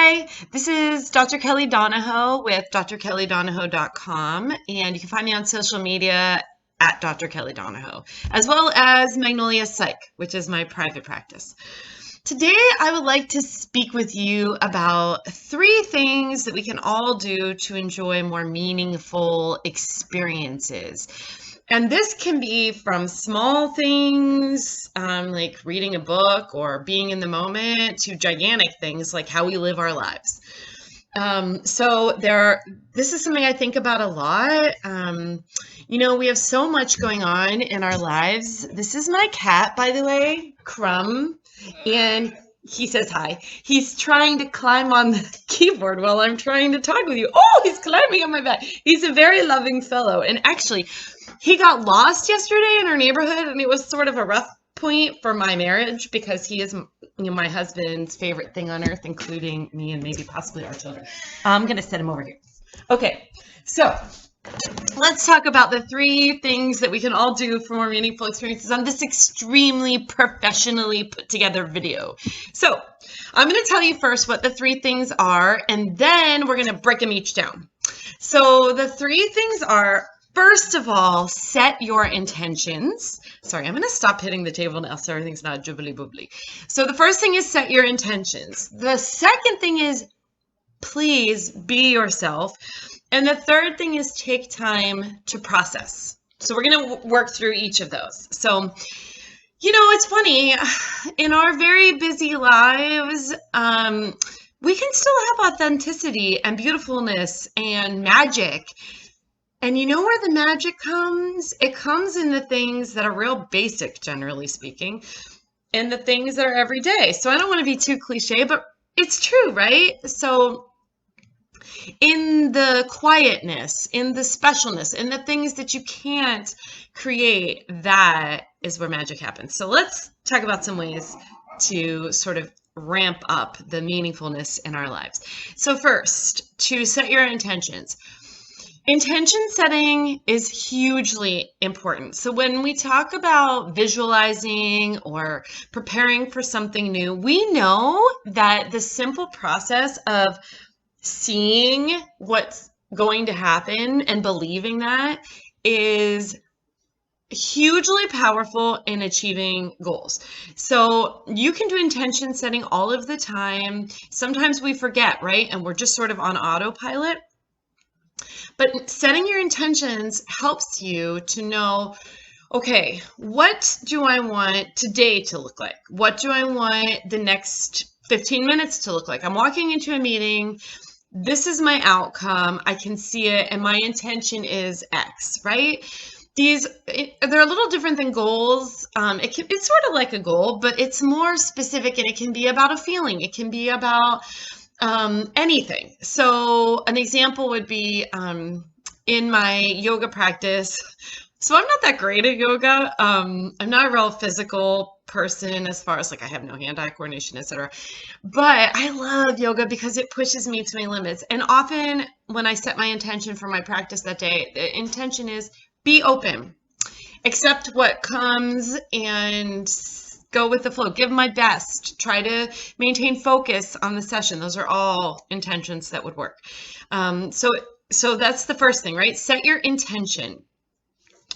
Hi, this is Dr. Kelly Donahoe with drkellydonahoe.com, and you can find me on social media at Dr. Kelly Donahoe, as well as Magnolia Psych, which is my private practice. Today, I would like to speak with you about 3 things that we can all do to enjoy more meaningful experiences. And this can be from small things, like reading a book or being in the moment, to gigantic things like how we live our lives. This is something I think about a lot. We have so much going on in our lives. This is my cat, by the way, Crumb, and he says hi. He's trying to climb on the keyboard while I'm trying to talk with you. Oh, he's climbing on my back. He's a very loving fellow. And actually, he got lost yesterday in our neighborhood, and it was sort of a rough point for my marriage because he is my husband's favorite thing on earth, including me and maybe possibly our children. I'm going to set him over here. Okay, so let's talk about the 3 things that we can all do for more meaningful experiences on this extremely professionally put together video. So I'm going to tell you first what the 3 things are, and then we're going to break them each down. So the 3 things are, first of all, set your intentions. Sorry, I'm going to stop hitting the table now so everything's not jibbly-boobly. So the first thing is set your intentions. The second thing is please be yourself. And the third thing is take time to process. So we're going to work through each of those. So, it's funny. In our very busy lives, we can still have authenticity and beautifulness and magic. And you know where the magic comes? It comes in the things that are real basic, generally speaking, and the things that are everyday. So I don't want to be too cliche, but it's true, right? So in the quietness, in the specialness, in the things that you can't create, that is where magic happens. So let's talk about some ways to sort of ramp up the meaningfulness in our lives. So first, to set your intentions. Intention setting is hugely important. So when we talk about visualizing or preparing for something new, we know that the simple process of seeing what's going to happen and believing that is hugely powerful in achieving goals. So you can do intention setting all of the time. Sometimes we forget, right? And we're just sort of on autopilot. But setting your intentions helps you to know, okay, what do I want today to look like? What do I want the next 15 minutes to look like? I'm walking into a meeting. This is my outcome. I can see it, and my intention is X, right? They're a little different than goals. It's sort of like a goal, but it's more specific, and it can be about a feeling. It can be about anything. So an example would be in my yoga practice. So I'm not that great at yoga. I'm not a real physical person as far as I have no hand-eye coordination, etc. But I love yoga because it pushes me to my limits. And often when I set my intention for my practice that day, the intention is be open, accept what comes, and go with the flow, give my best, try to maintain focus on the session. Those are all intentions that would work. So that's the first thing, right? Set your intention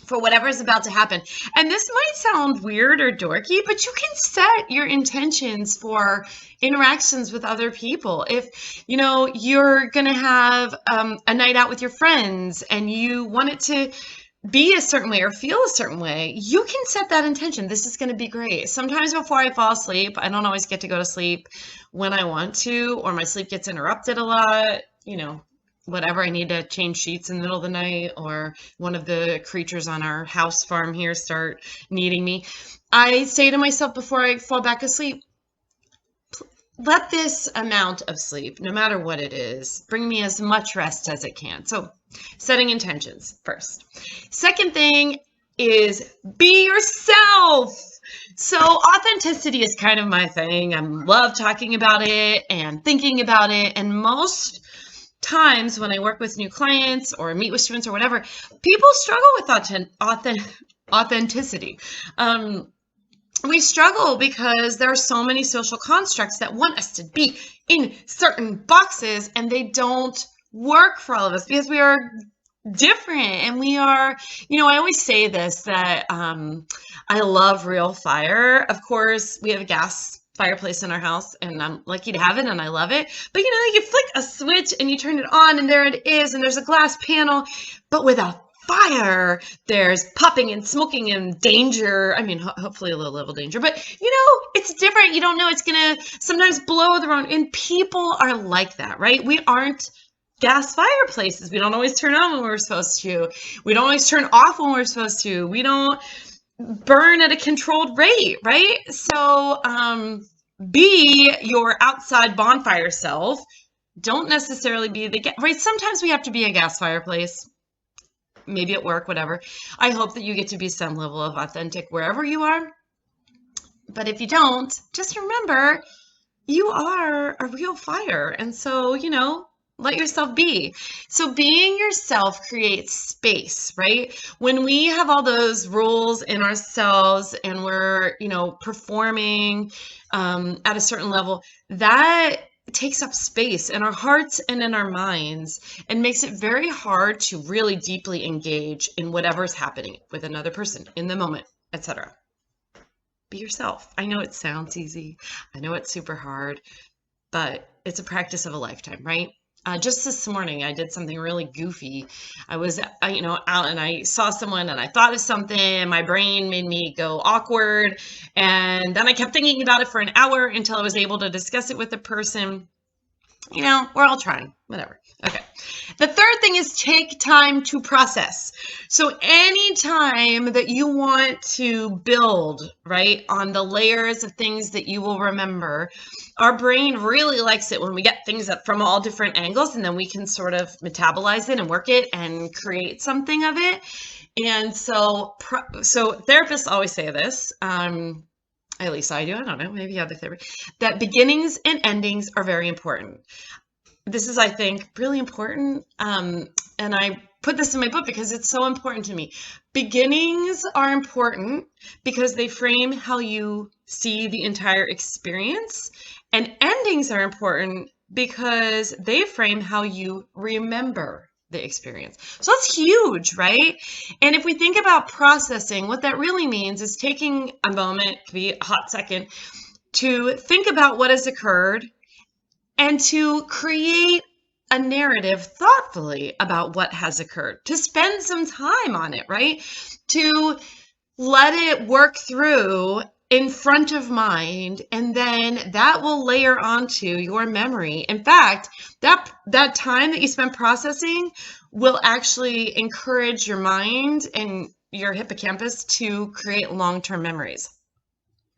for whatever is about to happen. And this might sound weird or dorky, but you can set your intentions for interactions with other people. If, you're going to have a night out with your friends and you want it to be a certain way or feel a certain way, you can set that intention. This is going to be great. Sometimes before I fall asleep, I don't always get to go to sleep when I want to, or my sleep gets interrupted a lot, whatever. I need to change sheets in the middle of the night, or one of the creatures on our house farm here start needing me. I say to myself before I fall back asleep, let this amount of sleep, no matter what it is, bring me as much rest as it can. So setting intentions first. Second thing is be yourself. So authenticity is kind of my thing. I love talking about it and thinking about it. And most times when I work with new clients or meet with students or whatever, people struggle with authenticity. we struggle because there are so many social constructs that want us to be in certain boxes, and they don't work for all of us because we are different, and we are, I always say this, that I love real fire. Of course, we have a gas fireplace in our house, and I'm lucky to have it, and I love it. But you flick a switch and you turn it on, and there it is, and there's a glass panel. But with a fire, there's popping and smoking and danger. I mean, hopefully a low level danger, but it's different. You don't know, it's gonna sometimes blow the wrong, and people are like that, right? We aren't gas fireplaces. We don't always turn on when we're supposed to. We don't always turn off when we're supposed to. We don't burn at a controlled rate, right? So be your outside bonfire self. Don't necessarily be right. Sometimes we have to be a gas fireplace, maybe at work, whatever. I hope that you get to be some level of authentic wherever you are. But if you don't, just remember you are a real fire. And so, let yourself be. So being yourself creates space, right? When we have all those rules in ourselves and we're, performing at a certain level, that takes up space in our hearts and in our minds, and makes it very hard to really deeply engage in whatever's happening with another person in the moment, etc. Be yourself. I know it sounds easy. I know it's super hard, but it's a practice of a lifetime, right? Just this morning, I did something really goofy. I was, out and I saw someone and I thought of something, and my brain made me go awkward. And then I kept thinking about it for an hour until I was able to discuss it with the person. We're all trying, whatever. Okay. The third thing is take time to process. So anytime that you want to build, right, on the layers of things that you will remember, our brain really likes it when we get things up from all different angles, and then we can sort of metabolize it and work it and create something of it. And so therapists always say this, at least I do. I don't know. Maybe other therapy. That beginnings and endings are very important. This is, I think, really important. And I put this in my book because it's so important to me. Beginnings are important because they frame how you see the entire experience. And endings are important because they frame how you remember the experience. So that's huge, right? And if we think about processing, what that really means is taking a moment, could be a hot second, to think about what has occurred and to create a narrative thoughtfully about what has occurred, to spend some time on it, right? To let it work through in front of mind, and then that will layer onto your memory. In fact, that time that you spend processing will actually encourage your mind and your hippocampus to create long-term memories.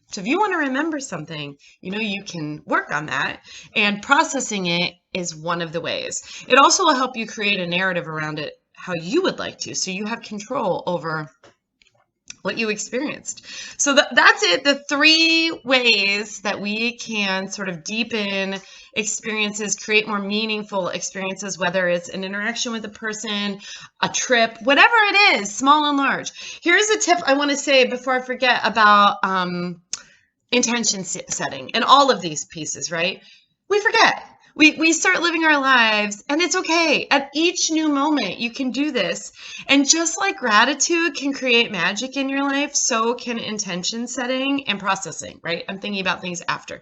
So if you want to remember something, you can work on that, and processing it is one of the ways. It also will help you create a narrative around it how you would like to, so you have control over what you experienced. So that's it. The 3 ways that we can sort of deepen experiences, create more meaningful experiences, whether it's an interaction with a person, a trip, whatever it is, small and large. Here's a tip I want to say before I forget about intention setting and all of these pieces, right? We forget. We start living our lives, and it's okay. At each new moment, you can do this. And just like gratitude can create magic in your life, so can intention setting and processing, right? I'm thinking about things after.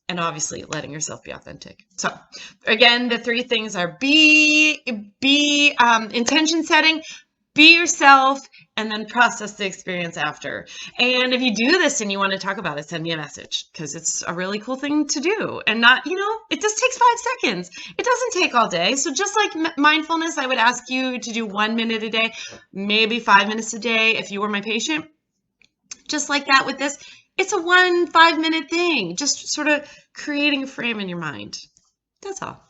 And obviously letting yourself be authentic. So again, the 3 things are be intention setting, be yourself, and then process the experience after. And if you do this and you want to talk about it, send me a message, because it's a really cool thing to do. And not, it just takes 5 seconds. It doesn't take all day. So just like mindfulness, I would ask you to do 1 minute a day, maybe 5 minutes a day if you were my patient. Just like that with this, it's a 5-minute thing, just sort of creating a frame in your mind. That's all.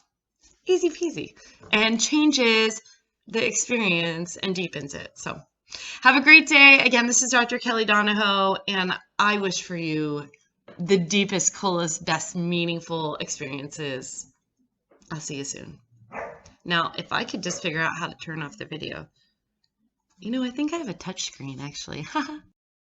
Easy peasy. And changes the experience and deepens it. So have a great day. Again, this is Dr. Kelly Donahoe, and I wish for you the deepest, coolest, best, meaningful experiences. I'll see you soon. Now, if I could just figure out how to turn off the video. I think I have a touch screen, actually.